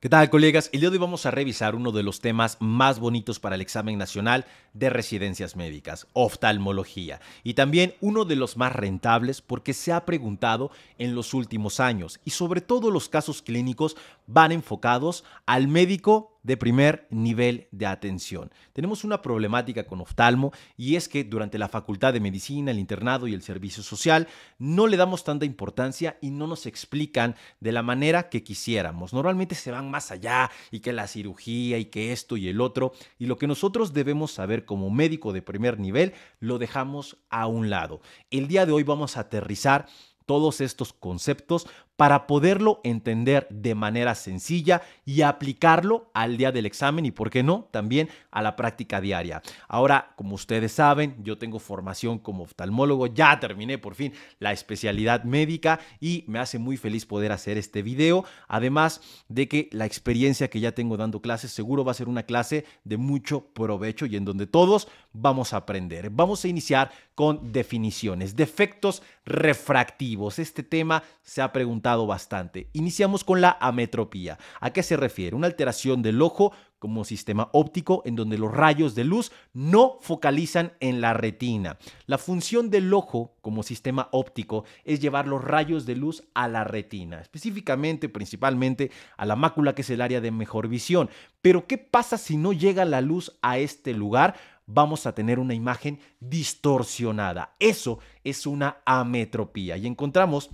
¿Qué tal, colegas? El día de hoy vamos a revisar uno de los temas más bonitos para el examen nacional de residencias médicas, oftalmología, y también uno de los más rentables porque se ha preguntado en los últimos años y sobre todo los casos clínicos van enfocados al médico de primer nivel de atención. Tenemos una problemática con oftalmo y es que durante la Facultad de Medicina, el internado y el servicio social no le damos tanta importancia y no nos explican de la manera que quisiéramos. Normalmente se van más allá y que la cirugía y que esto y el otro, y lo que nosotros debemos saber como médico de primer nivel lo dejamos a un lado. El día de hoy vamos a aterrizar todos estos conceptos para poderlo entender de manera sencilla y aplicarlo al día del examen y, por qué no, también a la práctica diaria. Ahora, como ustedes saben, yo tengo formación como oftalmólogo, ya terminé por fin la especialidad médica y me hace muy feliz poder hacer este video, además de que la experiencia que ya tengo dando clases seguro va a ser una clase de mucho provecho y en donde todos vamos a aprender. Vamos a iniciar con definiciones, defectos refractivos. Este tema se ha preguntado bastante. Iniciamos con la ametropía. ¿A qué se refiere? Una alteración del ojo como sistema óptico en donde los rayos de luz no focalizan en la retina. La función del ojo como sistema óptico es llevar los rayos de luz a la retina, específicamente, principalmente a la mácula, que es el área de mejor visión. Pero ¿qué pasa si no llega la luz a este lugar? Vamos a tener una imagen distorsionada. Eso es una ametropía y encontramos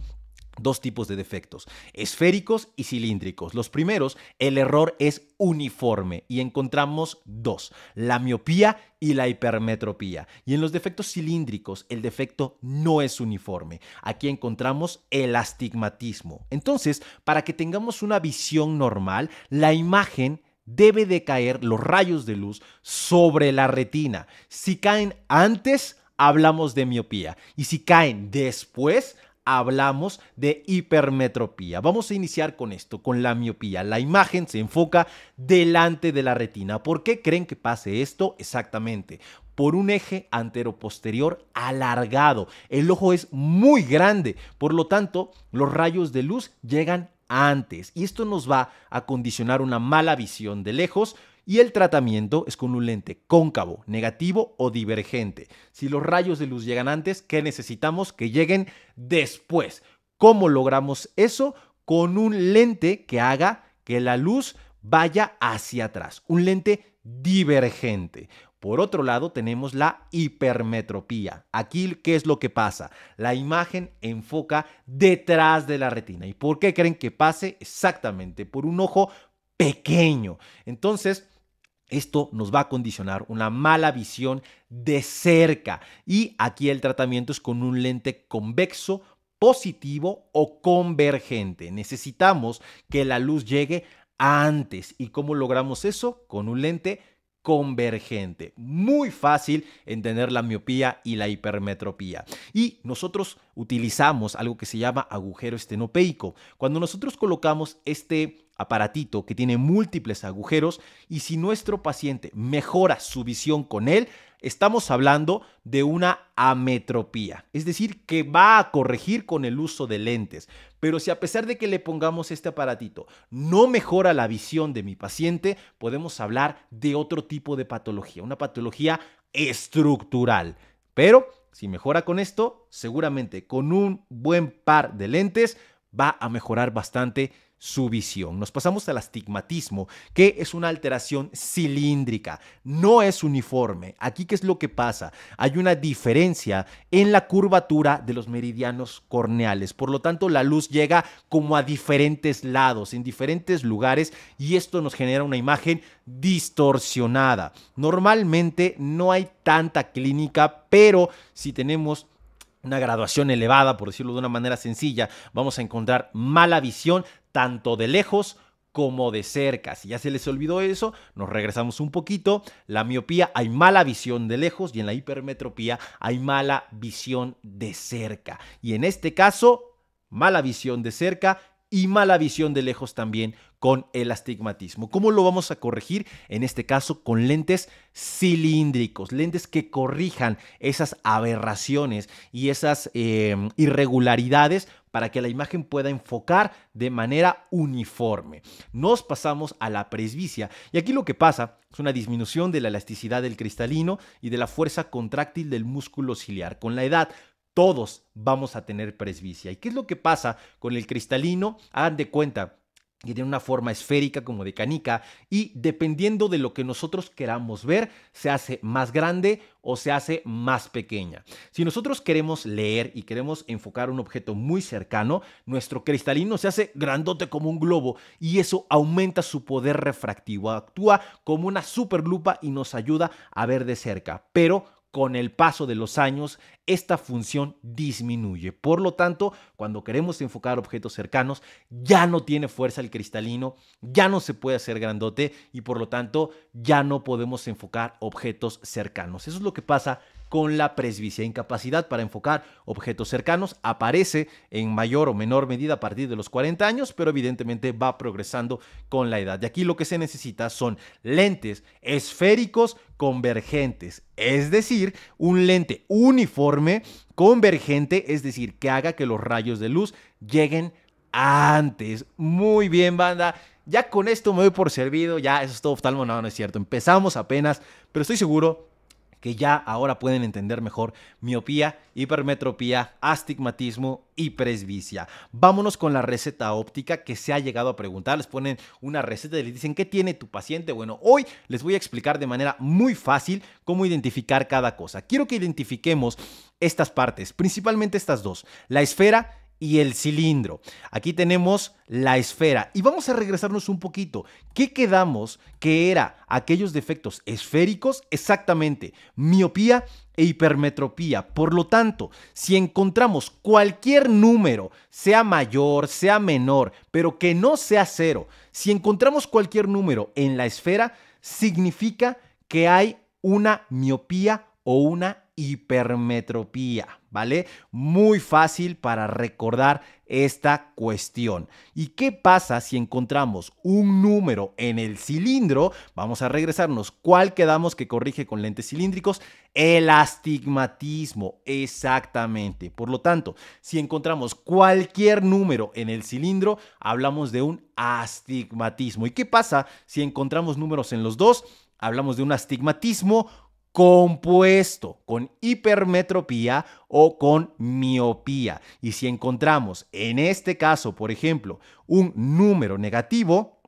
dos tipos de defectos, esféricos y cilíndricos. Los primeros, el error es uniforme y encontramos dos, la miopía y la hipermetropía. Y en los defectos cilíndricos, el defecto no es uniforme. Aquí encontramos el astigmatismo. Entonces, para que tengamos una visión normal, la imagen debe de caer los rayos de luz sobre la retina. Si caen antes, hablamos de miopía. Y si caen después, hablamos de hipermetropía. Vamos a iniciar con esto, con la miopía. La imagen se enfoca delante de la retina. ¿Por qué creen que pase esto? Exactamente, por un eje anteroposterior alargado. El ojo es muy grande, por lo tanto, los rayos de luz llegan antes y esto nos va a condicionar una mala visión de lejos. Y el tratamiento es con un lente cóncavo, negativo o divergente. Si los rayos de luz llegan antes, ¿qué necesitamos? Que lleguen después. ¿Cómo logramos eso? Con un lente que haga que la luz vaya hacia atrás, un lente divergente. Por otro lado, tenemos la hipermetropía. Aquí, ¿qué es lo que pasa? La imagen enfoca detrás de la retina. ¿Y por qué creen que pase? Exactamente, por un ojo pequeño. Entonces, esto nos va a condicionar una mala visión de cerca y aquí el tratamiento es con un lente convexo, positivo o convergente. Necesitamos que la luz llegue antes. ¿Y cómo logramos eso? Con un lente convergente. Muy fácil entender la miopía y la hipermetropía. Y nosotros utilizamos algo que se llama agujero estenopeico. Cuando nosotros colocamos este aparatito que tiene múltiples agujeros y si nuestro paciente mejora su visión con él, estamos hablando de una ametropía, es decir, que va a corregir con el uso de lentes. Pero si a pesar de que le pongamos este aparatito no mejora la visión de mi paciente, podemos hablar de otro tipo de patología, una patología estructural. Pero si mejora con esto, seguramente con un buen par de lentes va a mejorar bastante su visión. Nos pasamos al astigmatismo, que es una alteración cilíndrica, no es uniforme. Aquí, ¿qué es lo que pasa? Hay una diferencia en la curvatura de los meridianos corneales, por lo tanto la luz llega como a diferentes lados, en diferentes lugares, y esto nos genera una imagen distorsionada. Normalmente no hay tanta clínica, pero si tenemos una graduación elevada, por decirlo de una manera sencilla, vamos a encontrar mala visión tanto de lejos como de cerca. Si ya se les olvidó eso, nos regresamos un poquito. La miopía, hay mala visión de lejos y en la hipermetropía hay mala visión de cerca. Y en este caso, mala visión de cerca y mala visión de lejos también con el astigmatismo. ¿Cómo lo vamos a corregir? En este caso con lentes cilíndricos, lentes que corrijan esas aberraciones y esas irregularidades para que la imagen pueda enfocar de manera uniforme. Nos pasamos a la presbicia y aquí lo que pasa es una disminución de la elasticidad del cristalino y de la fuerza contráctil del músculo ciliar. Con la edad, todos vamos a tener presbicia. ¿Y qué es lo que pasa con el cristalino? Hagan de cuenta que tiene una forma esférica como de canica y dependiendo de lo que nosotros queramos ver, se hace más grande o se hace más pequeña. Si nosotros queremos leer y queremos enfocar un objeto muy cercano, nuestro cristalino se hace grandote como un globo y eso aumenta su poder refractivo. Actúa como una superlupa y nos ayuda a ver de cerca, pero con el paso de los años, esta función disminuye. Por lo tanto, cuando queremos enfocar objetos cercanos, ya no tiene fuerza el cristalino, ya no se puede hacer grandote y por lo tanto ya no podemos enfocar objetos cercanos. Eso es lo que pasa con la presbicia. Incapacidad para enfocar objetos cercanos aparece en mayor o menor medida a partir de los 40 años, pero evidentemente va progresando con la edad. Y aquí lo que se necesita son lentes esféricos convergentes, es decir, un lente uniforme convergente, es decir, que haga que los rayos de luz lleguen antes. Muy bien, banda. Ya con esto me doy por servido, ya eso es todo oftalmo, no es cierto. Empezamos apenas, pero estoy seguro que ya ahora pueden entender mejor miopía, hipermetropía, astigmatismo y presbicia. Vámonos con la receta óptica que se ha llegado a preguntar. Les ponen una receta y les dicen ¿qué tiene tu paciente? Bueno, hoy les voy a explicar de manera muy fácil cómo identificar cada cosa. Quiero que identifiquemos estas partes, principalmente estas dos, la esfera y el cilindro. Aquí tenemos la esfera y vamos a regresarnos un poquito. ¿Qué quedamos que era aquellos defectos esféricos? Exactamente, miopía e hipermetropía. Por lo tanto, si encontramos cualquier número, sea mayor, sea menor, pero que no sea cero, si encontramos cualquier número en la esfera, significa que hay una miopía o una hipermetropía, ¿vale? Muy fácil para recordar esta cuestión. ¿Y qué pasa si encontramos un número en el cilindro? Vamos a regresarnos. ¿Cuál quedamos que corrige con lentes cilíndricos? El astigmatismo, exactamente. Por lo tanto, si encontramos cualquier número en el cilindro, hablamos de un astigmatismo. ¿Y qué pasa si encontramos números en los dos? Hablamos de un astigmatismo compuesto con hipermetropía o con miopía. Y si encontramos en este caso, por ejemplo, un número negativo,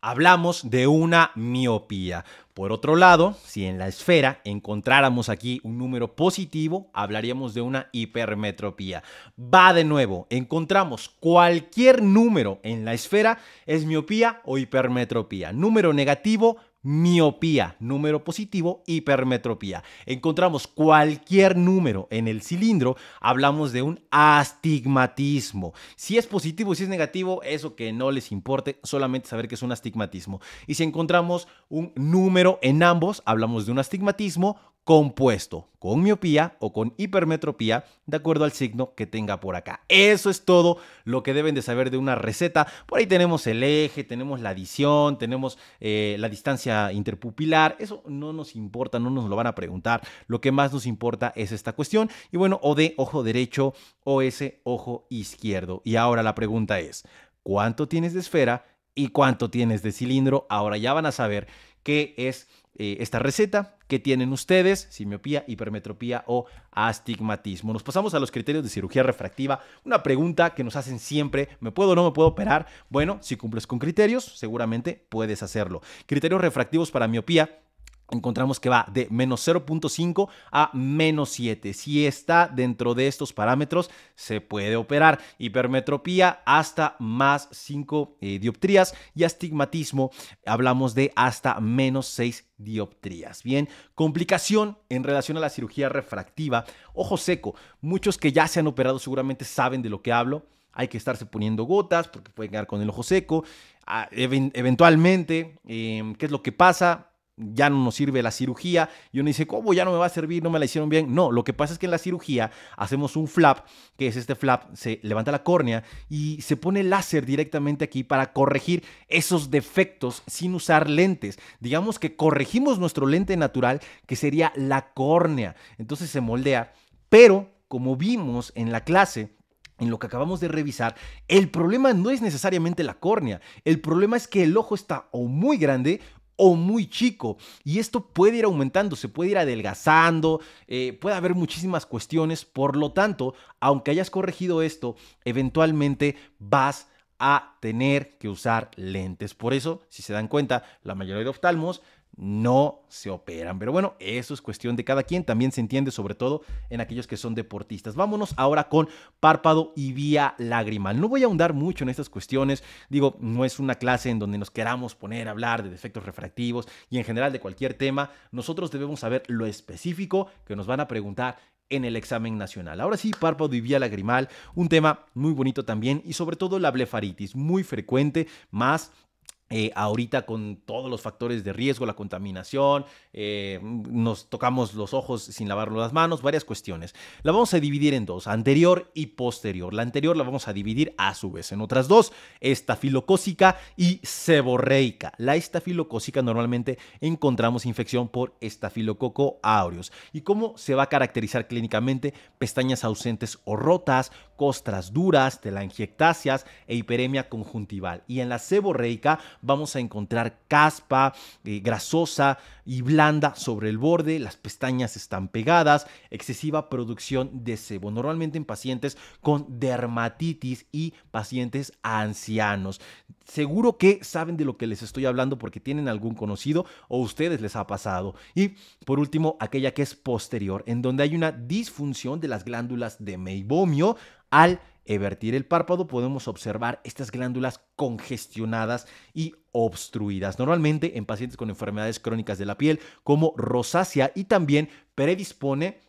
hablamos de una miopía. Por otro lado, si en la esfera encontráramos aquí un número positivo, hablaríamos de una hipermetropía. Va de nuevo, encontramos cualquier número en la esfera, es miopía o hipermetropía. Número negativo, miopía, número positivo, hipermetropía. Encontramos cualquier número en el cilindro, hablamos de un astigmatismo. Si es positivo y si es negativo, eso que no les importe, solamente saber que es un astigmatismo. Y si encontramos un número en ambos, hablamos de un astigmatismo compuesto con miopía o con hipermetropía de acuerdo al signo que tenga por acá. Eso es todo lo que deben de saber de una receta. Por ahí tenemos el eje, tenemos la adición, tenemos la distancia interpupilar. Eso no nos importa, no nos lo van a preguntar. Lo que más nos importa es esta cuestión. Y bueno, o de ojo derecho o ese ojo izquierdo. Y ahora la pregunta es, ¿cuánto tienes de esfera y cuánto tienes de cilindro? Ahora ya van a saber qué es esta receta, qué tienen ustedes, si miopía, hipermetropía o astigmatismo. Nos pasamos a los criterios de cirugía refractiva. Una pregunta que nos hacen siempre, ¿me puedo o no me puedo operar? Bueno, si cumples con criterios, seguramente puedes hacerlo. Criterios refractivos para miopía. Encontramos que va de menos 0.5 a menos 7. Si está dentro de estos parámetros, se puede operar. Hipermetropía hasta más 5 dioptrías y astigmatismo hablamos de hasta menos 6 dioptrías. Bien, complicación en relación a la cirugía refractiva. Ojo seco, muchos que ya se han operado seguramente saben de lo que hablo. Hay que estarse poniendo gotas porque pueden quedar con el ojo seco. Eventualmente, ¿qué es lo que pasa? Ya no nos sirve la cirugía y uno dice, ¿cómo ya no me va a servir? No me la hicieron bien. No, lo que pasa es que en la cirugía hacemos un flap, que es este flap, se levanta la córnea y se pone láser directamente aquí para corregir esos defectos sin usar lentes. Digamos que corregimos nuestro lente natural, que sería la córnea. Entonces se moldea, pero como vimos en la clase, en lo que acabamos de revisar, el problema no es necesariamente la córnea. El problema es que el ojo está o muy grande o muy chico, y esto puede ir aumentando, se puede ir adelgazando, puede haber muchísimas cuestiones. Por lo tanto, aunque hayas corregido esto, eventualmente vas a tener que usar lentes. Por eso, si se dan cuenta, la mayoría de oftalmos no se operan. Pero bueno, eso es cuestión de cada quien. También se entiende, sobre todo en aquellos que son deportistas. Vámonos ahora con párpado y vía lagrimal. No voy a ahondar mucho en estas cuestiones. Digo, no es una clase en donde nos queramos poner a hablar de defectos refractivos y en general de cualquier tema. Nosotros debemos saber lo específico que nos van a preguntar en el examen nacional. Ahora sí, párpado y vía lagrimal, un tema muy bonito también, y sobre todo la blefaritis, muy frecuente, más ahorita con todos los factores de riesgo, la contaminación, nos tocamos los ojos sin lavarnos las manos, varias cuestiones. La vamos a dividir en dos, anterior y posterior. La anterior la vamos a dividir a su vez en otras dos, estafilocócica y seborreica. La estafilocócica normalmente encontramos infección por estafilococo aureus. ¿Y cómo se va a caracterizar clínicamente? Pestañas ausentes o rotas, costras duras, telangiectasias e hiperemia conjuntival. Y en la seborreica vamos a encontrar caspa grasosa y blanda sobre el borde, las pestañas están pegadas, excesiva producción de sebo, normalmente en pacientes con dermatitis y pacientes ancianos. Seguro que saben de lo que les estoy hablando porque tienen algún conocido o a ustedes les ha pasado. Y por último, aquella que es posterior, en donde hay una disfunción de las glándulas de meibomio. Al evertir el párpado podemos observar estas glándulas congestionadas y obstruidas, normalmente en pacientes con enfermedades crónicas de la piel como rosácea, y también predispone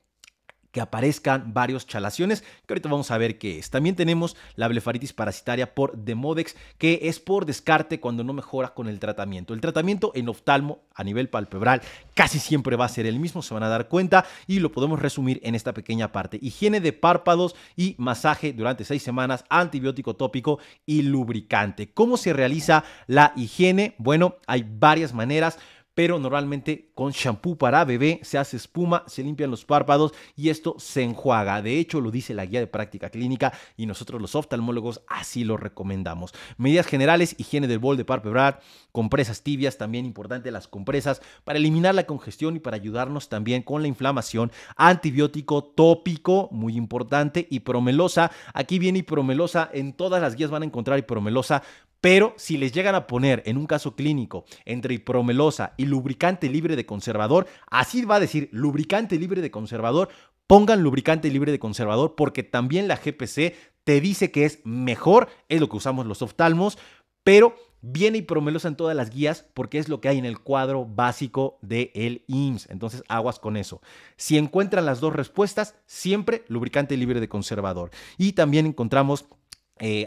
que aparezcan varios chalaciones, que ahorita vamos a ver qué es. También tenemos la blefaritis parasitaria por Demodex, que es por descarte cuando no mejora con el tratamiento. El tratamiento en oftalmo a nivel palpebral casi siempre va a ser el mismo, se van a dar cuenta, y lo podemos resumir en esta pequeña parte: higiene de párpados y masaje durante 6 semanas, antibiótico tópico y lubricante. ¿Cómo se realiza la higiene? Bueno, hay varias maneras, pero normalmente con shampoo para bebé, se hace espuma, se limpian los párpados y esto se enjuaga. De hecho, lo dice la guía de práctica clínica y nosotros los oftalmólogos así lo recomendamos. Medidas generales: higiene del borde palpebral, compresas tibias, también importante las compresas para eliminar la congestión y para ayudarnos también con la inflamación, antibiótico tópico, muy importante, hipromelosa. Aquí viene hipromelosa, en todas las guías van a encontrar hipromelosa, pero si les llegan a poner en un caso clínico entre hipromelosa y lubricante libre de conservador, así va a decir lubricante libre de conservador, pongan lubricante libre de conservador, porque también la GPC te dice que es mejor, es lo que usamos los oftalmos, pero viene hipromelosa en todas las guías porque es lo que hay en el cuadro básico del IMSS. Entonces, aguas con eso. Si encuentran las dos respuestas, siempre lubricante libre de conservador. Y también encontramos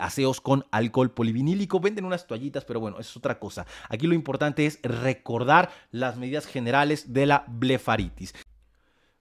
aseos con alcohol polivinílico. Venden unas toallitas, pero bueno, eso es otra cosa. Aquí lo importante es recordar las medidas generales de la blefaritis.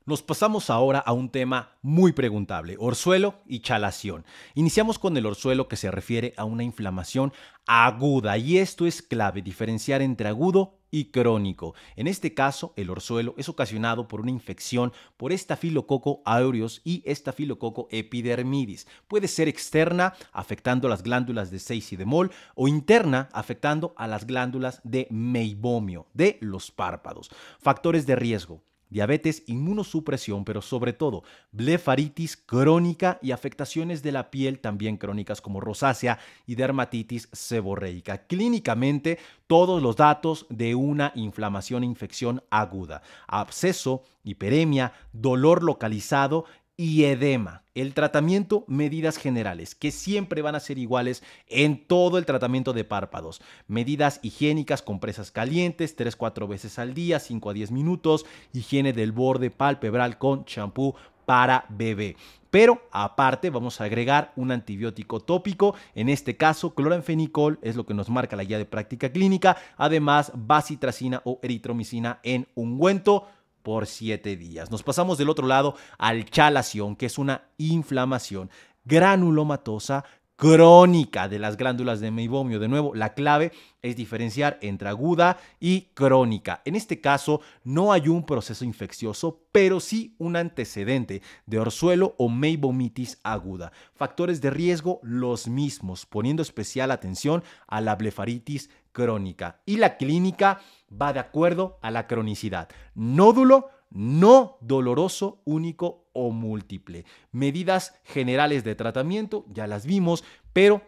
Nos pasamos ahora a un tema muy preguntable: orzuelo y chalación. Iniciamos con el orzuelo, que se refiere a una inflamación aguda, y esto es clave, diferenciar entre agudo y crónico. En este caso, el orzuelo es ocasionado por una infección por estafilococo aureus y estafilococo epidermidis. Puede ser externa, afectando las glándulas de Sayce y de Moll, o interna, afectando a las glándulas de meibomio, de los párpados. Factores de riesgo: diabetes, inmunosupresión, pero sobre todo blefaritis crónica y afectaciones de la piel también crónicas como rosácea y dermatitis seborreica. Clínicamente, todos los datos de una inflamación e infección aguda: absceso, hiperemia, dolor localizado y edema. El tratamiento: medidas generales, que siempre van a ser iguales en todo el tratamiento de párpados. Medidas higiénicas: compresas calientes 3-4 veces al día, 5 a 10 minutos. Higiene del borde palpebral con champú para bebé. Pero aparte vamos a agregar un antibiótico tópico, en este caso cloranfenicol, es lo que nos marca la guía de práctica clínica. Además, bacitracina o eritromicina en ungüento por 7 días. Nos pasamos del otro lado al chalación, que es una inflamación granulomatosa crónica de las glándulas de meibomio. De nuevo, la clave es diferenciar entre aguda y crónica. En este caso, no hay un proceso infeccioso, pero sí un antecedente de orzuelo o meibomitis aguda. Factores de riesgo los mismos, poniendo especial atención a la blefaritis crónica. Y la clínica va de acuerdo a la cronicidad. Nódulo no doloroso, único o múltiple. Medidas generales de tratamiento, ya las vimos, pero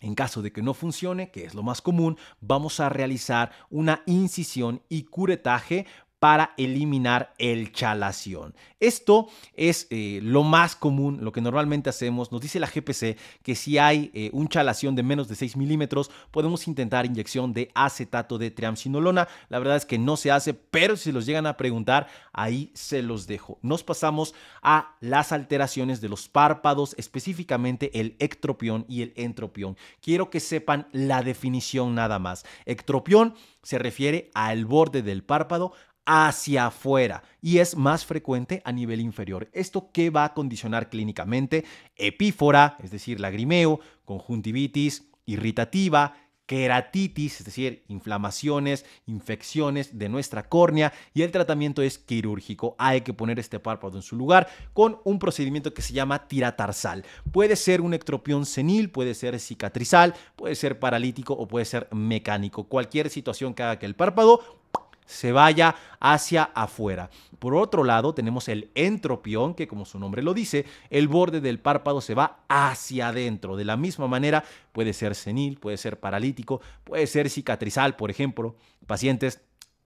en caso de que no funcione, que es lo más común, vamos a realizar una incisión y curetaje para eliminar el chalación. Esto es lo más común, lo que normalmente hacemos. Nos dice la GPC que si hay un chalación de menos de 6 milímetros, podemos intentar inyección de acetato de triamcinolona. La verdad es que no se hace, pero si los llegan a preguntar, ahí se los dejo. Nos pasamos a las alteraciones de los párpados, específicamente el ectropión y el entropión. Quiero que sepan la definición nada más. Ectropión se refiere al borde del párpado hacia afuera y es más frecuente a nivel inferior. ¿Esto qué va a condicionar clínicamente? Epífora, es decir, lagrimeo, conjuntivitis irritativa, queratitis, es decir, inflamaciones, infecciones de nuestra córnea, y el tratamiento es quirúrgico. Hay que poner este párpado en su lugar con un procedimiento que se llama tiratarsal. Puede ser un ectropión senil, puede ser cicatrizal, puede ser paralítico o puede ser mecánico. Cualquier situación que haga que el párpado se vaya hacia afuera. Por otro lado, tenemos el entropión, que como su nombre lo dice, el borde del párpado se va hacia adentro. De la misma manera, puede ser senil, puede ser paralítico, puede ser cicatrizal, por ejemplo, pacientes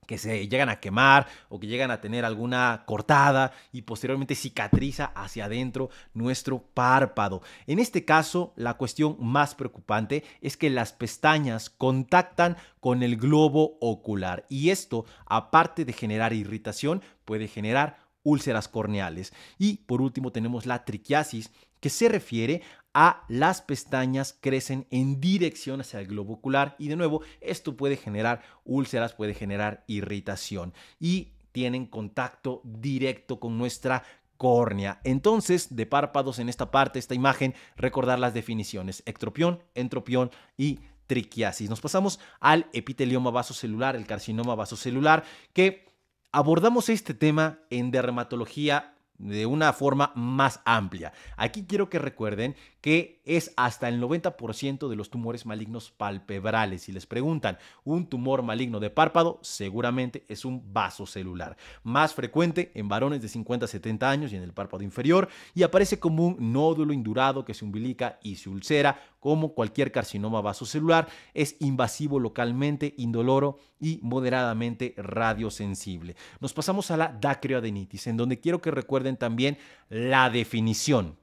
que se llegan a quemar o que llegan a tener alguna cortada y posteriormente cicatriza hacia adentro nuestro párpado. En este caso, la cuestión más preocupante es que las pestañas contactan con el globo ocular y esto, aparte de generar irritación, puede generar úlceras corneales. Y por último tenemos la triquiasis, que se refiere a las pestañas crecen en dirección hacia el globo ocular y de nuevo esto puede generar úlceras, puede generar irritación y tienen contacto directo con nuestra córnea. Entonces, de párpados en esta parte, esta imagen, recordar las definiciones: ectropión, entropión y triquiasis. Nos pasamos al epitelioma vasocelular, el carcinoma vasocelular, que abordamos este tema en dermatología de una forma más amplia. Aquí quiero que recuerden que es hasta el 90% de los tumores malignos palpebrales. Si les preguntan un tumor maligno de párpado, seguramente es un vasocelular. Más frecuente en varones de 50 a 70 años y en el párpado inferior, y aparece como un nódulo indurado que se umbilica y se ulcera. Como cualquier carcinoma vasocelular, es invasivo localmente, indoloro y moderadamente radiosensible. Nos pasamos a la dacrioadenitis, en donde quiero que recuerden también la definición.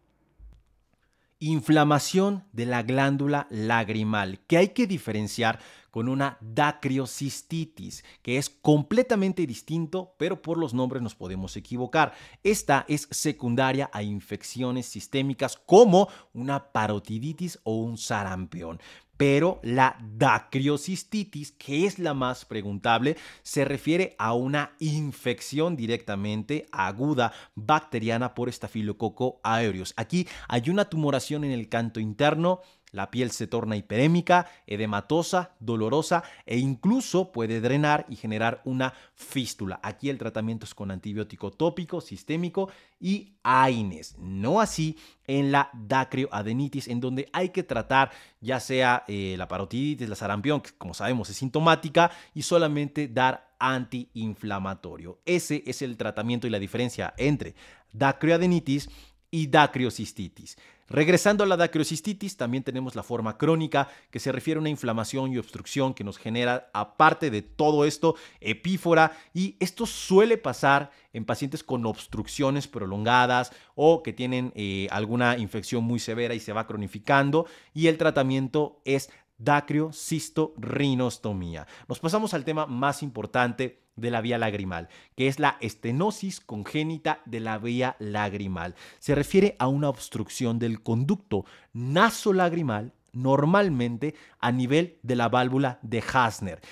Inflamación de la glándula lagrimal, que hay que diferenciar con una dacriocistitis, que es completamente distinto, pero por los nombres nos podemos equivocar. Esta es secundaria a infecciones sistémicas como una parotiditis o un sarampión. Pero la dacriocistitis, que es la más preguntable, se refiere a una infección directamente aguda bacteriana por Staphylococcus aureus. Aquí hay una tumoración en el canto interno. La piel se torna hiperémica, edematosa, dolorosa e incluso puede drenar y generar una fístula. Aquí el tratamiento es con antibiótico tópico, sistémico y AINES. No así en la dacrioadenitis, en donde hay que tratar ya sea la parotiditis, la sarampión, que como sabemos es sintomática, y solamente dar antiinflamatorio. Ese es el tratamiento y la diferencia entre dacrioadenitis y dacriocistitis. Regresando a la dacriocistitis, también tenemos la forma crónica, que se refiere a una inflamación y obstrucción que nos genera, aparte de todo esto, epífora, y esto suele pasar en pacientes con obstrucciones prolongadas o que tienen alguna infección muy severa y se va cronificando, y el tratamiento es dacriocisto-rinostomía. Nos pasamos al tema más importante de la vía lagrimal, que es la estenosis congénita de la vía lagrimal. Se refiere a una obstrucción del conducto nasolagrimal, normalmente a nivel de la válvula de Hasner.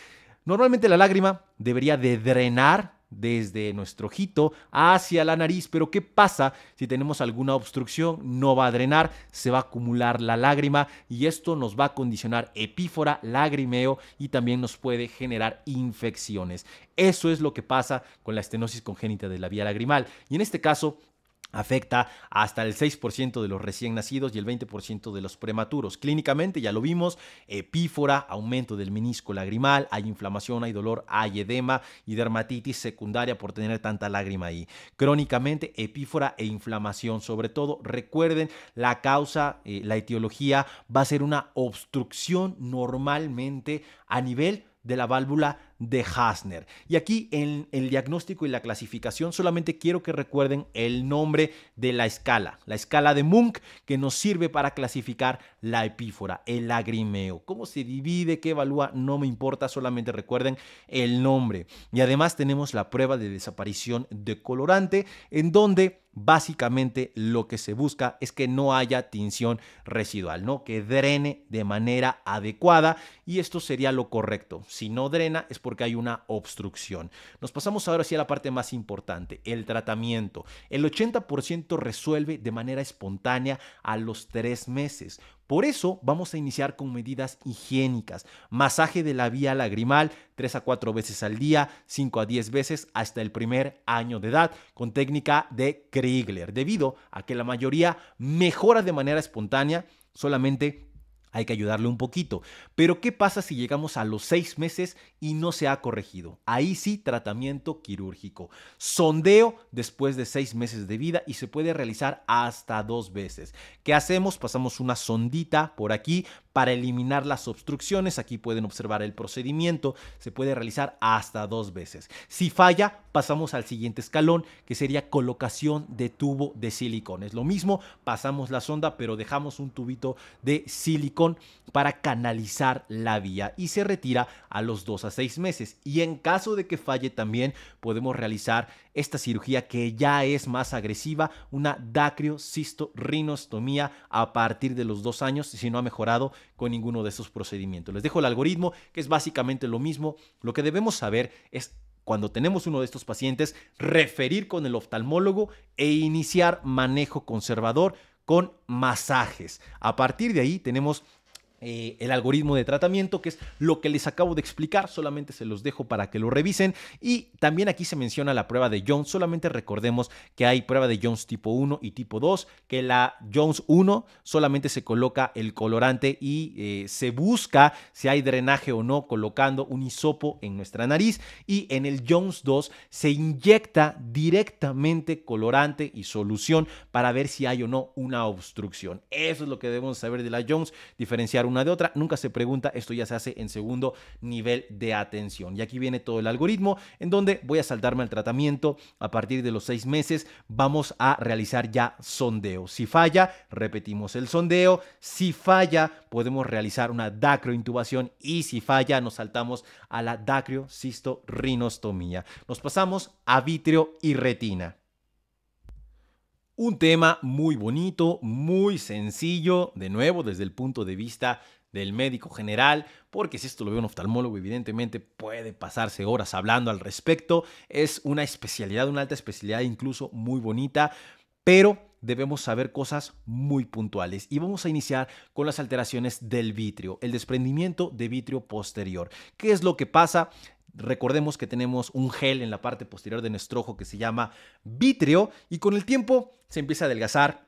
Normalmente la lágrima debería de drenar desde nuestro ojito hacia la nariz. Pero ¿qué pasa si tenemos alguna obstrucción? No va a drenar, se va a acumular la lágrima y esto nos va a condicionar epífora, lagrimeo y también nos puede generar infecciones. Eso es lo que pasa con la estenosis congénita de la vía lagrimal y en este caso afecta hasta el 6% de los recién nacidos y el 20% de los prematuros. Clínicamente ya lo vimos, epífora, aumento del menisco lagrimal, hay inflamación, hay dolor, hay edema y dermatitis secundaria por tener tanta lágrima ahí. Crónicamente, epífora e inflamación. Sobre todo, recuerden, la causa, la etiología va a ser una obstrucción normalmente a nivel de la válvula de Hasner. Y aquí en el diagnóstico y la clasificación solamente quiero que recuerden el nombre de la escala de Munk, que nos sirve para clasificar la epífora, el lagrimeo. ¿Cómo se divide? ¿Qué evalúa? No me importa, solamente recuerden el nombre. Y además tenemos la prueba de desaparición de colorante, en donde básicamente lo que se busca es que no haya tinción residual, ¿no? Que drene de manera adecuada y esto sería lo correcto. Si no drena es porque hay una obstrucción. Nos pasamos ahora sí a la parte más importante, el tratamiento. El 80% resuelve de manera espontánea a los 3 meses. Por eso vamos a iniciar con medidas higiénicas, masaje de la vía lagrimal 3 a 4 veces al día, 5 a 10 veces hasta el primer año de edad, con técnica de Kriegler, debido a que la mayoría mejora de manera espontánea, solamente hay que ayudarle un poquito. Pero ¿qué pasa si llegamos a los 6 meses y no se ha corregido? Ahí sí, tratamiento quirúrgico. Sondeo después de 6 meses de vida y se puede realizar hasta 2 veces. ¿Qué hacemos? Pasamos una sondita por aquí para eliminar las obstrucciones. Aquí pueden observar el procedimiento. Se puede realizar hasta 2 veces. Si falla, pasamos al siguiente escalón, que sería colocación de tubo de silicón. Es lo mismo, pasamos la sonda, pero dejamos un tubito de silicón para canalizar la vía y se retira a los 2 a 6 meses. Y en caso de que falle también podemos realizar esta cirugía que ya es más agresiva, una dacriocistorrinostomía a partir de los 2 años si no ha mejorado con ninguno de esos procedimientos. Les dejo el algoritmo, que es básicamente lo mismo. Lo que debemos saber es, cuando tenemos uno de estos pacientes, referir con el oftalmólogo e iniciar manejo conservador con masajes. A partir de ahí tenemos el algoritmo de tratamiento, que es lo que les acabo de explicar, solamente se los dejo para que lo revisen. Y también aquí se menciona la prueba de Jones. Solamente recordemos que hay prueba de Jones tipo 1 y tipo 2, que la Jones 1 solamente se coloca el colorante y se busca si hay drenaje o no colocando un hisopo en nuestra nariz, y en el Jones 2 se inyecta directamente colorante y solución para ver si hay o no una obstrucción. Eso es lo que debemos saber de la Jones, diferenciar una de otra. Nunca se pregunta, esto ya se hace en segundo nivel de atención. Y aquí viene todo el algoritmo, en donde voy a saltarme al tratamiento. A partir de los 6 meses vamos a realizar ya sondeo. Si falla, repetimos el sondeo. Si falla, podemos realizar una dacrointubación, y si falla, nos saltamos a la dacriocistorrinostomía. Nos pasamos a vítreo y retina. Un tema muy bonito, muy sencillo, de nuevo desde el punto de vista del médico general, porque si esto lo ve un oftalmólogo, evidentemente puede pasarse horas hablando al respecto. Es una especialidad, una alta especialidad, incluso muy bonita, pero debemos saber cosas muy puntuales. Y vamos a iniciar con las alteraciones del vítreo, el desprendimiento de vítreo posterior. ¿Qué es lo que pasa? Recordemos que tenemos un gel en la parte posterior de nuestro ojo que se llama vítreo, y con el tiempo se empieza a adelgazar,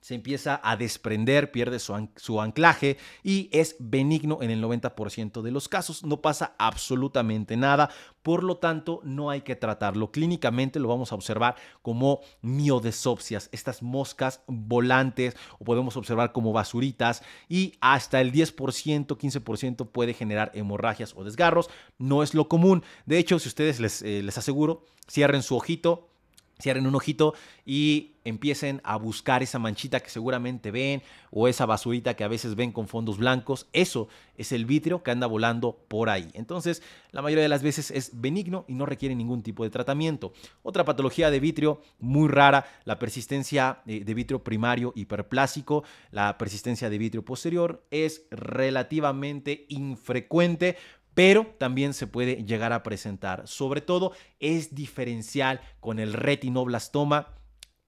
se empieza a desprender, pierde su anclaje y es benigno en el 90% de los casos. No pasa absolutamente nada, por lo tanto no hay que tratarlo. Clínicamente lo vamos a observar como miodesopsias, estas moscas volantes, o podemos observar como basuritas, y hasta el 10%, 15% puede generar hemorragias o desgarros. No es lo común. De hecho, si ustedes les aseguro, cierren su ojito, cierren un ojito y empiecen a buscar esa manchita que seguramente ven, o esa basurita que a veces ven con fondos blancos. Eso es el vítreo que anda volando por ahí. Entonces, la mayoría de las veces es benigno y no requiere ningún tipo de tratamiento. Otra patología de vítreo muy rara, la persistencia de vítreo primario hiperplásico. La persistencia de vítreo posterior es relativamente infrecuente, pero también se puede llegar a presentar. Sobre todo es diferencial con el retinoblastoma.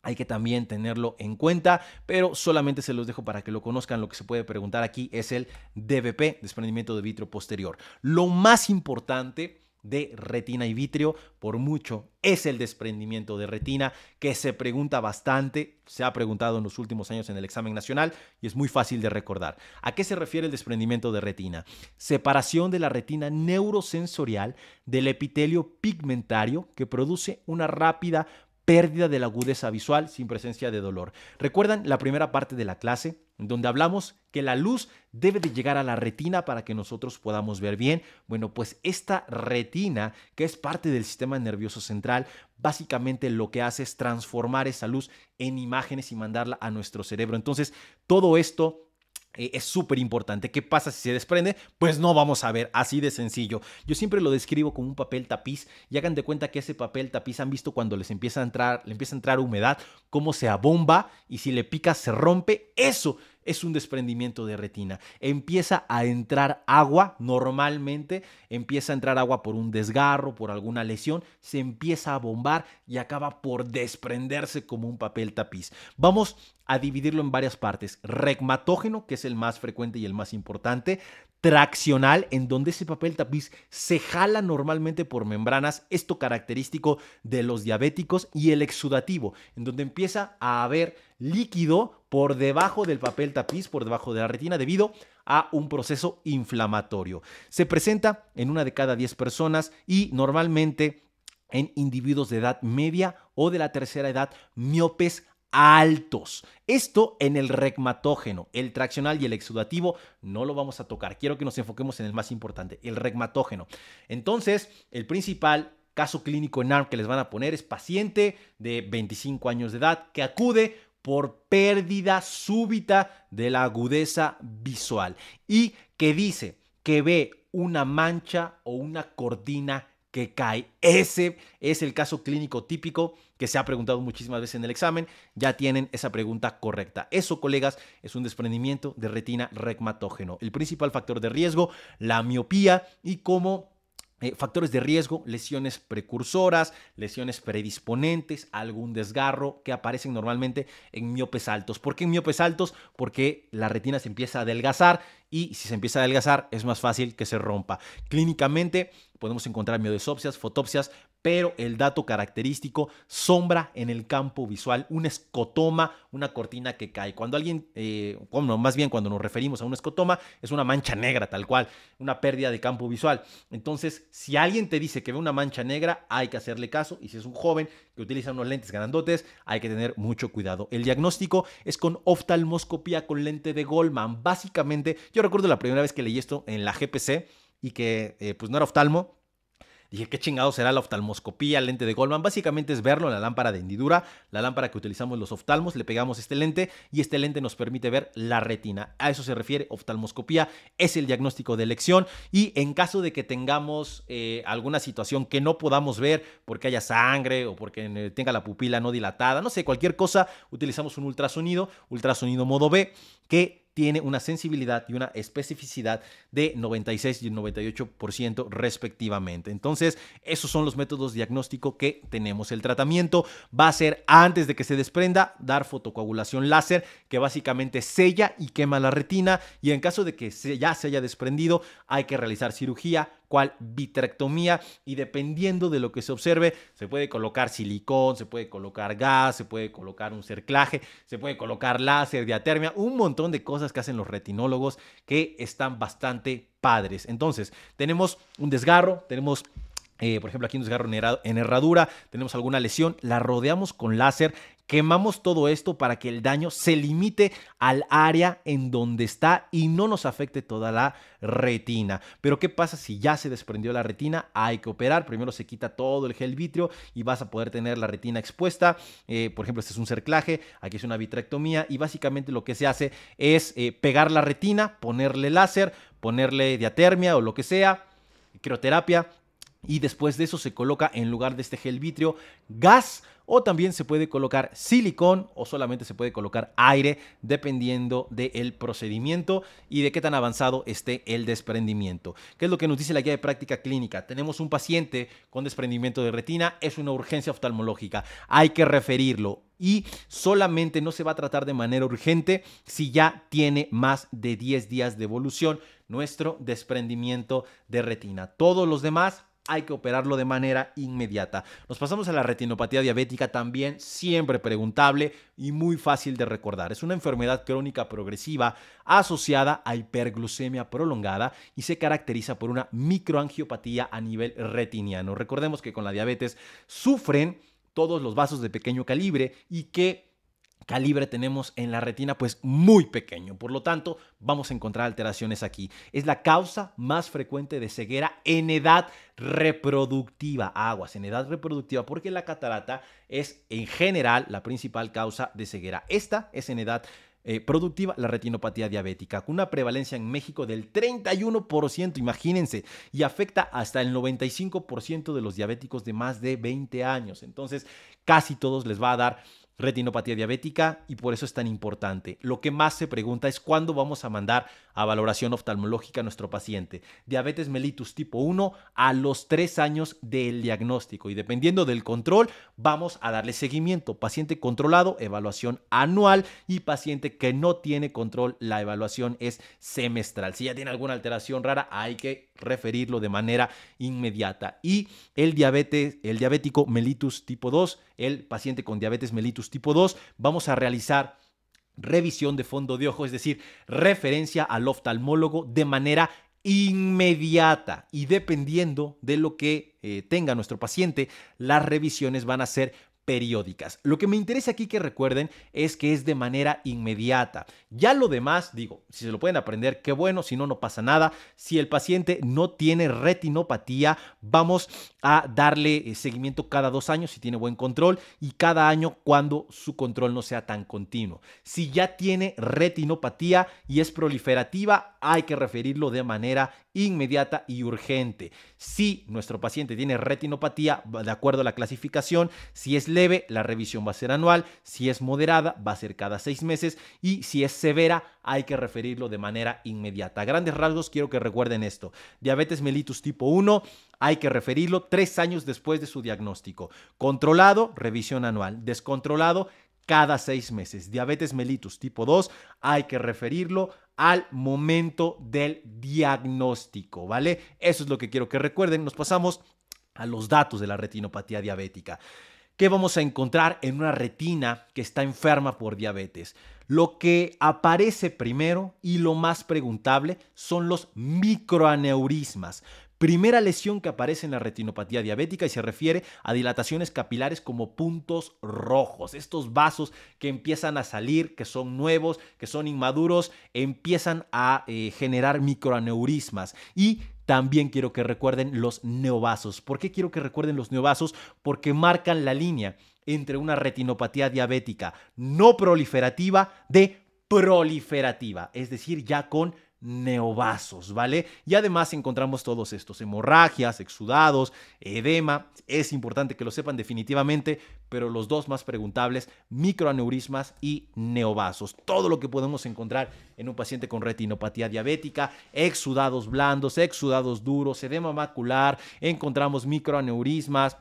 Hay que también tenerlo en cuenta, pero solamente se los dejo para que lo conozcan. Lo que se puede preguntar aquí es el DVP, desprendimiento de vitrio posterior. Lo más importante de retina y vitrio, por mucho, es el desprendimiento de retina, que se pregunta bastante, se ha preguntado en los últimos años en el examen nacional y es muy fácil de recordar. ¿A qué se refiere el desprendimiento de retina? Separación de la retina neurosensorial del epitelio pigmentario que produce una rápida pérdida de la agudeza visual sin presencia de dolor. ¿Recuerdan la primera parte de la clase en donde hablamos que la luz debe de llegar a la retina para que nosotros podamos ver bien? Bueno, pues esta retina, que es parte del sistema nervioso central, básicamente lo que hace es transformar esa luz en imágenes y mandarla a nuestro cerebro. Entonces, todo esto es súper importante. ¿Qué pasa si se desprende? Pues no vamos a ver, así de sencillo. Yo siempre lo describo como un papel tapiz y hagan de cuenta que ese papel tapiz, han visto cuando le empieza a entrar humedad, cómo se abomba y si le picas se rompe. Eso es un desprendimiento de retina. Empieza a entrar agua, normalmente empieza a entrar agua por un desgarro, por alguna lesión, se empieza a bombar y acaba por desprenderse como un papel tapiz. Vamos a dividirlo en varias partes. Regmatógeno, que es el más frecuente y el más importante. Traccional, en donde ese papel tapiz se jala normalmente por membranas, esto característico de los diabéticos. Y el exudativo, en donde empieza a haber líquido por debajo del papel tapiz, por debajo de la retina, debido a un proceso inflamatorio. Se presenta en 1 de cada 10 personas y normalmente en individuos de edad media o de la tercera edad miopes altos. Esto en el regmatógeno. El traccional y el exudativo no lo vamos a tocar. Quiero que nos enfoquemos en el más importante, el regmatógeno. Entonces, el principal caso clínico en ARM que les van a poner es paciente de 25 años de edad que acude por pérdida súbita de la agudeza visual y que dice que ve una mancha o una cortina que cae. Ese es el caso clínico típico que se ha preguntado muchísimas veces en el examen. Ya tienen esa pregunta correcta. Eso, colegas, es un desprendimiento de retina regmatógeno. El principal factor de riesgo, la miopía, y como factores de riesgo, lesiones precursoras, lesiones predisponentes, algún desgarro que aparecen normalmente en miopes altos. ¿Por qué en miopes altos? Porque la retina se empieza a adelgazar y si se empieza a adelgazar es más fácil que se rompa. Clínicamente podemos encontrar miodesopsias, fotopsias, pero el dato característico, sombra en el campo visual, un escotoma, una cortina que cae. Cuando alguien, más bien cuando nos referimos a un escotoma, es una mancha negra tal cual, una pérdida de campo visual. Entonces, si alguien te dice que ve una mancha negra, hay que hacerle caso, y si es un joven que utiliza unos lentes grandotes, hay que tener mucho cuidado. El diagnóstico es con oftalmoscopía con lente de Goldman. Básicamente, yo recuerdo la primera vez que leí esto en la GPC y que pues no era oftalmo. Dije, ¿qué chingado será la oftalmoscopía, lente de Goldman? Básicamente es verlo en la lámpara de hendidura, la lámpara que utilizamos los oftalmos, le pegamos este lente y este lente nos permite ver la retina. A eso se refiere oftalmoscopía, es el diagnóstico de elección. Y en caso de que tengamos alguna situación que no podamos ver porque haya sangre o porque tenga la pupila no dilatada, no sé, cualquier cosa, utilizamos un ultrasonido modo B, que tiene una sensibilidad y una especificidad de 96 y 98% respectivamente. Entonces, esos son los métodos diagnósticos que tenemos. El tratamiento va a ser, antes de que se desprenda, dar fotocoagulación láser, que básicamente sella y quema la retina, y en caso de que ya se haya desprendido, hay que realizar cirugía, cual vitrectomía, y dependiendo de lo que se observe, se puede colocar silicón, se puede colocar gas, se puede colocar un cerclaje, se puede colocar láser, diatermia, un montón de cosas que hacen los retinólogos que están bastante padres. Entonces, tenemos un desgarro, tenemos por ejemplo, aquí un desgarro en herradura, tenemos alguna lesión, la rodeamos con láser, quemamos todo esto para que el daño se limite al área en donde está y no nos afecte toda la retina. Pero ¿qué pasa si ya se desprendió la retina? Hay que operar. Primero se quita todo el gel vítreo y vas a poder tener la retina expuesta. Por ejemplo, este es un cerclaje, aquí es una vitrectomía, y básicamente lo que se hace es pegar la retina, ponerle láser, ponerle diatermia o lo que sea, crioterapia, y después de eso se coloca en lugar de este gel vitrio gas, o también se puede colocar silicón o solamente se puede colocar aire dependiendo del procedimiento y de qué tan avanzado esté el desprendimiento. ¿Qué es lo que nos dice la guía de práctica clínica? Tenemos un paciente con desprendimiento de retina, es una urgencia oftalmológica, hay que referirlo y solamente no se va a tratar de manera urgente si ya tiene más de 10 días de evolución nuestro desprendimiento de retina. Todos los demás hay que operarlo de manera inmediata. Nos pasamos a la retinopatía diabética, también siempre preguntable y muy fácil de recordar. Es una enfermedad crónica progresiva asociada a hiperglucemia prolongada y se caracteriza por una microangiopatía a nivel retiniano. Recordemos que con la diabetes sufren todos los vasos de pequeño calibre y que calibre tenemos en la retina pues muy pequeño, por lo tanto vamos a encontrar alteraciones aquí. Es la causa más frecuente de ceguera en edad reproductiva, aguas, en edad reproductiva, porque la catarata es en general la principal causa de ceguera. Esta es en edad productiva, la retinopatía diabética, con una prevalencia en México del 31%, imagínense, y afecta hasta el 95% de los diabéticos de más de 20 años. Entonces, casi todos les va a dar retinopatía diabética y por eso es tan importante. Lo que más se pregunta es cuándo vamos a mandar a valoración oftalmológica a nuestro paciente. Diabetes mellitus tipo 1 a los 3 años del diagnóstico y dependiendo del control vamos a darle seguimiento. Paciente controlado, evaluación anual y paciente que no tiene control, la evaluación es semestral. Si ya tiene alguna alteración rara hay que referirlo de manera inmediata. Y el diabético mellitus tipo 2, el paciente con diabetes mellitus tipo 2, vamos a realizar revisión de fondo de ojo, es decir, referencia al oftalmólogo de manera inmediata y dependiendo de lo que tenga nuestro paciente, las revisiones van a ser periódicas. Lo que me interesa aquí que recuerden es que es de manera inmediata. Ya lo demás, digo, si se lo pueden aprender, qué bueno, si no, no pasa nada. Si el paciente no tiene retinopatía, vamos a darle seguimiento cada 2 años si tiene buen control y cada año cuando su control no sea tan continuo. Si ya tiene retinopatía y es proliferativa, hay que referirlo de manera inmediata y urgente. Si nuestro paciente tiene retinopatía, de acuerdo a la clasificación, si es leve, la revisión va a ser anual, si es moderada, va a ser cada 6 meses y si es severa, hay que referirlo de manera inmediata. A grandes rasgos, quiero que recuerden esto. Diabetes mellitus tipo 1, hay que referirlo 3 años después de su diagnóstico. Controlado, revisión anual. Descontrolado, cada 6 meses. Diabetes mellitus tipo 2, hay que referirlo al momento del diagnóstico, ¿vale? Eso es lo que quiero que recuerden. Nos pasamos a los datos de la retinopatía diabética. ¿Qué vamos a encontrar en una retina que está enferma por diabetes? Lo que aparece primero y lo más preguntable son los microaneurismas. Primera lesión que aparece en la retinopatía diabética y se refiere a dilataciones capilares como puntos rojos. Estos vasos que empiezan a salir, que son nuevos, que son inmaduros, empiezan a generar microaneurismas. Y también quiero que recuerden los neovasos. ¿Por qué quiero que recuerden los neovasos? Porque marcan la línea entre una retinopatía diabética no proliferativa de proliferativa, es decir, ya con neovasos, ¿vale? Y además encontramos todos estos, hemorragias, exudados, edema. Es importante que lo sepan definitivamente, pero los dos más preguntables, microaneurismas y neovasos. Todo lo que podemos encontrar en un paciente con retinopatía diabética, exudados blandos, exudados duros, edema macular, encontramos microaneurismas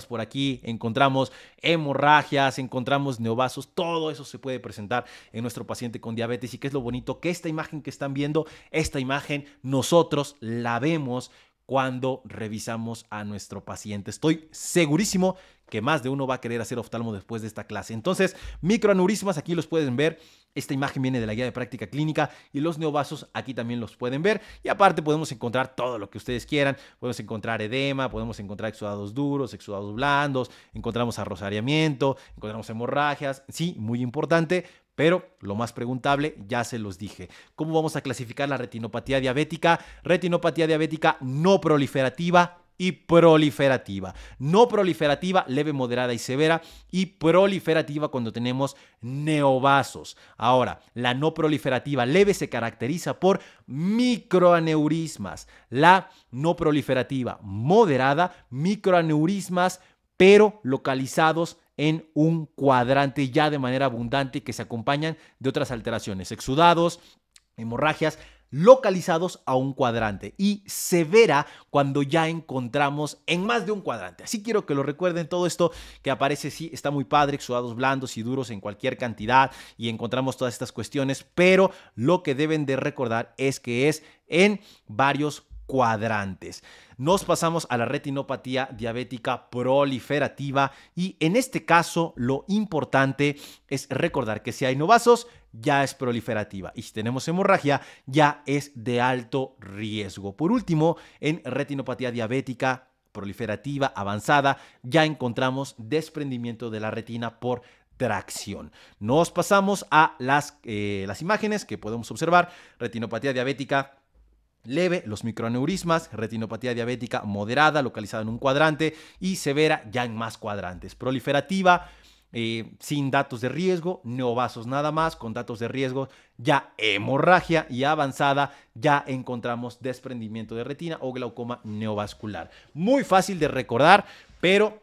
por aquí, encontramos hemorragias, encontramos neovasos, todo eso se puede presentar en nuestro paciente con diabetes. Y qué es lo bonito, que esta imagen que están viendo, esta imagen nosotros la vemos cuando revisamos a nuestro paciente. Estoy segurísimo que más de uno va a querer hacer oftalmo después de esta clase. Entonces, microaneurismas, aquí los pueden ver. Esta imagen viene de la guía de práctica clínica y los neovasos aquí también los pueden ver. Y aparte podemos encontrar todo lo que ustedes quieran. Podemos encontrar edema, podemos encontrar exudados duros, exudados blandos, encontramos arrosariamiento, encontramos hemorragias. Sí, muy importante. Pero lo más preguntable, ya se los dije. ¿Cómo vamos a clasificar la retinopatía diabética? Retinopatía diabética no proliferativa y proliferativa. No proliferativa, leve, moderada y severa, y proliferativa cuando tenemos neovasos. Ahora, la no proliferativa leve se caracteriza por microaneurismas. La no proliferativa moderada, microaneurismas, pero localizados en un cuadrante ya de manera abundante que se acompañan de otras alteraciones, exudados, hemorragias, localizados a un cuadrante, y severa cuando ya encontramos en más de un cuadrante. Así quiero que lo recuerden. Todo esto que aparece sí está muy padre, exudados blandos y duros en cualquier cantidad, y encontramos todas estas cuestiones, pero lo que deben de recordar es que es en varios cuadrantes. Nos pasamos a la retinopatía diabética proliferativa, y en este caso lo importante es recordar que si hay novasos ya es proliferativa, y si tenemos hemorragia ya es de alto riesgo. Por último, en retinopatía diabética proliferativa avanzada ya encontramos desprendimiento de la retina por tracción. Nos pasamos a las imágenes que podemos observar. Retinopatía diabética leve, los microaneurismas, retinopatía diabética moderada, localizada en un cuadrante, y severa ya en más cuadrantes. Proliferativa, sin datos de riesgo, neovasos nada más, con datos de riesgo ya hemorragia, y avanzada ya encontramos desprendimiento de retina o glaucoma neovascular. Muy fácil de recordar, pero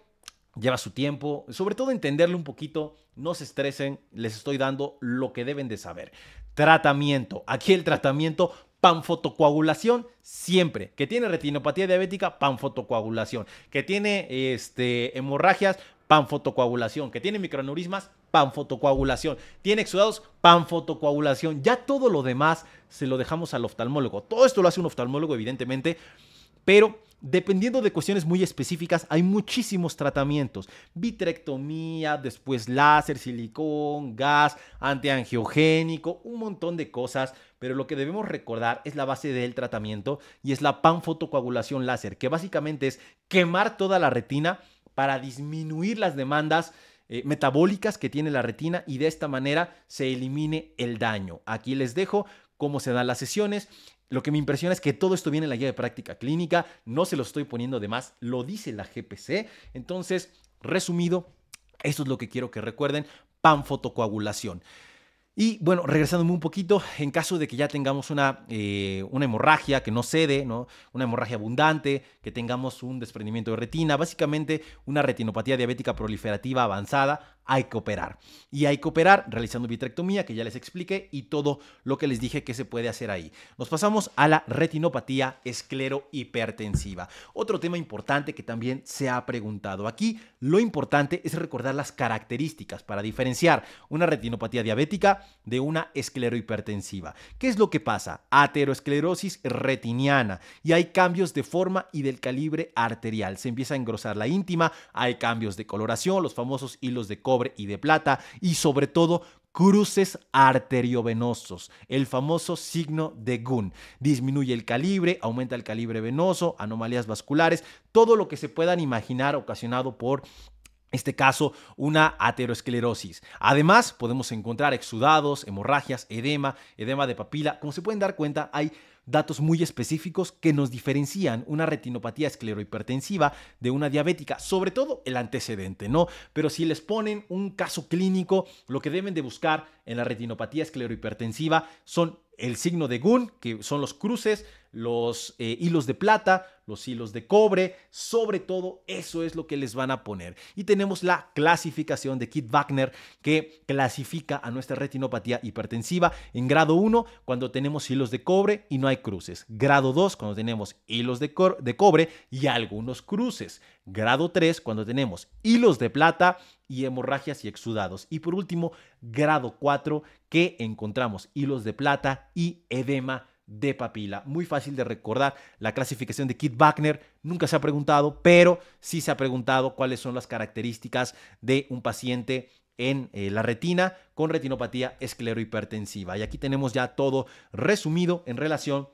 lleva su tiempo, sobre todo entenderlo un poquito. No se estresen, les estoy dando lo que deben de saber. Tratamiento, aquí el tratamiento: panfotocoagulación siempre. Que tiene retinopatía diabética, panfotocoagulación. Que tiene hemorragias, panfotocoagulación. Que tiene microaneurismas, panfotocoagulación. Tiene exudados, panfotocoagulación. Ya todo lo demás se lo dejamos al oftalmólogo. Todo esto lo hace un oftalmólogo, evidentemente, pero dependiendo de cuestiones muy específicas, hay muchísimos tratamientos: vitrectomía, después láser, silicón, gas, antiangiogénico, un montón de cosas. Pero lo que debemos recordar es la base del tratamiento, y es la panfotocoagulación láser, que básicamente es quemar toda la retina para disminuir las demandas metabólicas que tiene la retina, y de esta manera se elimine el daño. Aquí les dejo cómo se dan las sesiones. Lo que me impresiona es que todo esto viene en la guía de práctica clínica, no se lo estoy poniendo de más, lo dice la GPC. Entonces, resumido, esto es lo que quiero que recuerden: panfotocoagulación. Y bueno, regresándome un poquito, en caso de que ya tengamos una hemorragia que no cede, ¿no? Una hemorragia abundante, que tengamos un desprendimiento de retina, básicamente una retinopatía diabética proliferativa avanzada, hay que operar. Y hay que operar realizando vitrectomía, que ya les expliqué, y todo lo que les dije que se puede hacer ahí. Nos pasamos a la retinopatía esclerohipertensiva. Otro tema importante que también se ha preguntado. Aquí lo importante es recordar las características para diferenciar una retinopatía diabética de una esclerohipertensiva. ¿Qué es lo que pasa? Ateroesclerosis retiniana, y hay cambios de forma y del calibre arterial. Se empieza a engrosar la íntima, hay cambios de coloración, los famosos hilos de cobre y de plata, y sobre todo cruces arteriovenosos, el famoso signo de Gunn. Disminuye el calibre, aumenta el calibre venoso, anomalías vasculares, todo lo que se puedan imaginar ocasionado por este caso, una ateroesclerosis. Además, podemos encontrar exudados, hemorragias, edema de papila. Como se pueden dar cuenta, hay datos muy específicos que nos diferencian una retinopatía esclerohipertensiva de una diabética, sobre todo el antecedente, ¿no? Pero si les ponen un caso clínico, lo que deben de buscar en la retinopatía esclerohipertensiva son el signo de Gunn, que son los cruces, los hilos de plata, los hilos de cobre. Sobre todo eso es lo que les van a poner. Y tenemos la clasificación de Kidd-Wagner, que clasifica a nuestra retinopatía hipertensiva en grado 1 cuando tenemos hilos de cobre y no hay cruces, grado 2 cuando tenemos hilos de cobre y algunos cruces, grado 3 cuando tenemos hilos de plata y hemorragias y exudados, y por último grado 4 que encontramos hilos de plata y edema de papila. Muy fácil de recordar la clasificación de Kidd-Wagner. Nunca se ha preguntado, pero sí se ha preguntado cuáles son las características de un paciente en la retina con retinopatía esclerohipertensiva. Y aquí tenemos ya todo resumido en relación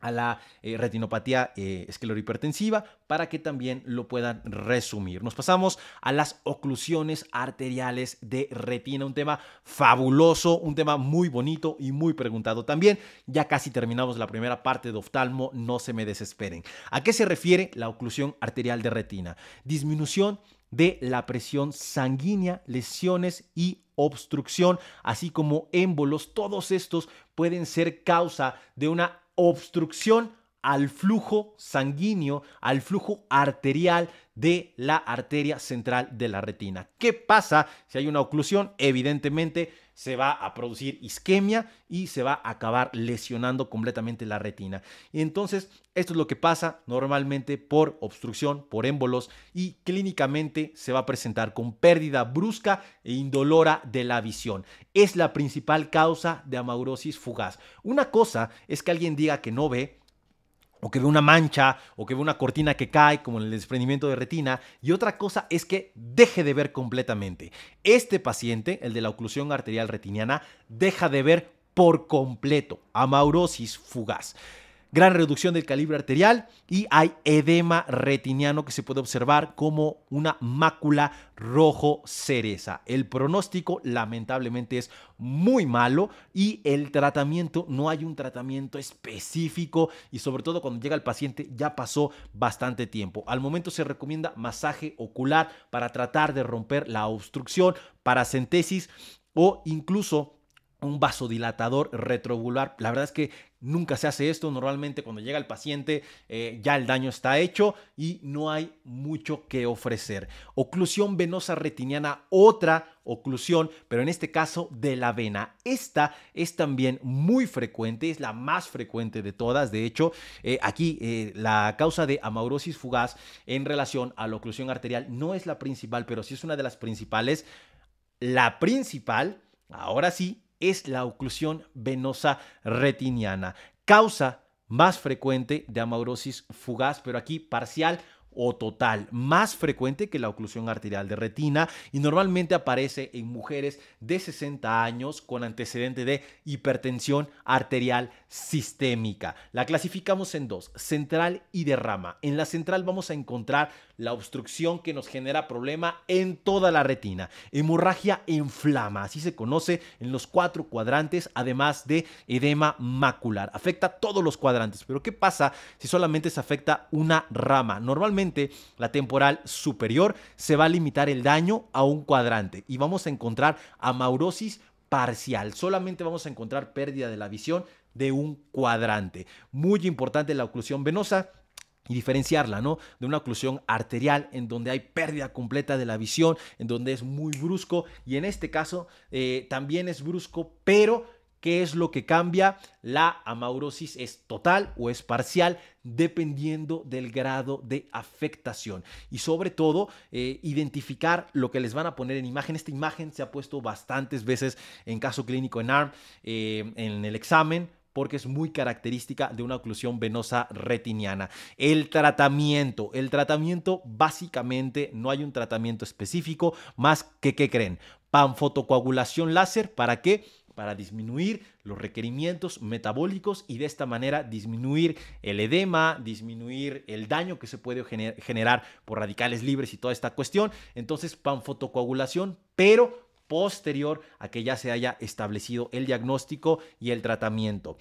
a la retinopatía esclerohipertensiva para que también lo puedan resumir. Nos pasamos a las oclusiones arteriales de retina, un tema fabuloso, un tema muy bonito y muy preguntado también. Ya casi terminamos la primera parte de oftalmo, no se me desesperen. ¿A qué se refiere la oclusión arterial de retina? Disminución de la presión sanguínea, lesiones y obstrucción, así como émbolos. Todos estos pueden ser causa de una obstrucción al flujo sanguíneo, al flujo arterial de la arteria central de la retina. ¿Qué pasa si hay una oclusión? Evidentemente se va a producir isquemia y se va a acabar lesionando completamente la retina. Y entonces, esto es lo que pasa normalmente por obstrucción, por émbolos, y clínicamente se va a presentar con pérdida brusca e indolora de la visión. Es la principal causa de amaurosis fugaz. Una cosa es que alguien diga que no ve, o que ve una mancha, o que ve una cortina que cae, como en el desprendimiento de retina, y otra cosa es que deje de ver completamente. Este paciente, el de la oclusión arterial retiniana, deja de ver por completo, amaurosis fugaz. Gran reducción del calibre arterial y hay edema retiniano que se puede observar como una mácula rojo cereza. El pronóstico lamentablemente es muy malo y el tratamiento, no hay un tratamiento específico y sobre todo cuando llega el paciente ya pasó bastante tiempo. Al momento se recomienda masaje ocular para tratar de romper la obstrucción, paracentesis o incluso un vasodilatador retrovular. La verdad es que nunca se hace esto. Normalmente cuando llega el paciente ya el daño está hecho y no hay mucho que ofrecer. Oclusión venosa retiniana, otra oclusión, pero en este caso de la vena. Esta es también muy frecuente, es la más frecuente de todas. De hecho, aquí la causa de amaurosis fugaz en relación a la oclusión arterial no es la principal, pero sí es una de las principales. La principal, ahora sí, es la oclusión venosa retiniana. Causa más frecuente de amaurosis fugaz, pero aquí parcial o total, más frecuente que la oclusión arterial de retina y normalmente aparece en mujeres de 60 años con antecedente de hipertensión arterial sistémica. La clasificamos en dos, central y de rama. En la central vamos a encontrar la obstrucción que nos genera problema en toda la retina. Hemorragia en flama, así se conoce en los 4 cuadrantes, además de edema macular. Afecta todos los cuadrantes, pero ¿qué pasa si solamente se afecta una rama? Normalmente la temporal superior se va a limitar el daño a un cuadrante y vamos a encontrar amaurosis parcial. Solamente vamos a encontrar pérdida de la visión de un cuadrante. Muy importante la oclusión venosa y diferenciarla, ¿no? De una oclusión arterial en donde hay pérdida completa de la visión, en donde es muy brusco y en este caso también es brusco, pero ¿qué es lo que cambia? La amaurosis es total o es parcial dependiendo del grado de afectación y sobre todo identificar lo que les van a poner en imagen. Esta imagen se ha puesto bastantes veces en caso clínico en ARM, en el examen, porque es muy característica de una oclusión venosa retiniana. El tratamiento básicamente no hay un tratamiento específico más que, ¿qué creen? Panfotocoagulación láser, ¿para qué? Para disminuir los requerimientos metabólicos y de esta manera disminuir el edema, disminuir el daño que se puede generar por radicales libres y toda esta cuestión. Entonces, panfotocoagulación, pero posterior a que ya se haya establecido el diagnóstico y el tratamiento.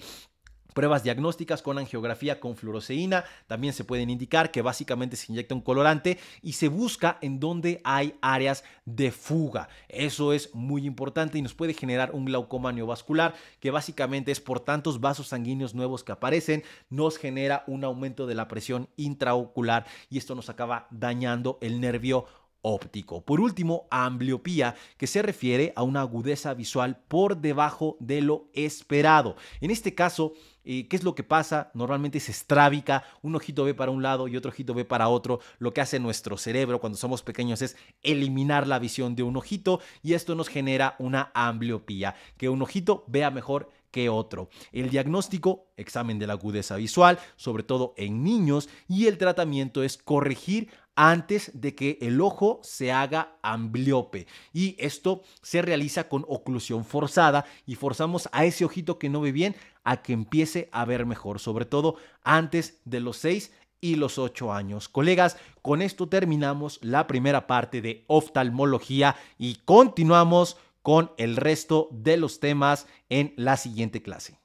Pruebas diagnósticas con angiografía con fluoresceína también se pueden indicar, que básicamente se inyecta un colorante y se busca en donde hay áreas de fuga. Eso es muy importante y nos puede generar un glaucoma neovascular, que básicamente es por tantos vasos sanguíneos nuevos que aparecen, nos genera un aumento de la presión intraocular y esto nos acaba dañando el nervio óptico. Por último, ambliopía, que se refiere a una agudeza visual por debajo de lo esperado. En este caso, ¿qué es lo que pasa? Normalmente se estrábica, un ojito ve para un lado y otro ojito ve para otro. Lo que hace nuestro cerebro cuando somos pequeños es eliminar la visión de un ojito y esto nos genera una ambliopía, que un ojito vea mejor que otro. El diagnóstico, examen de la agudeza visual, sobre todo en niños, y el tratamiento es corregir antes de que el ojo se haga ambliope y esto se realiza con oclusión forzada y forzamos a ese ojito que no ve bien a que empiece a ver mejor, sobre todo antes de los 6 y los 8 años. Colegas, con esto terminamos la primera parte de oftalmología y continuamos con el resto de los temas en la siguiente clase.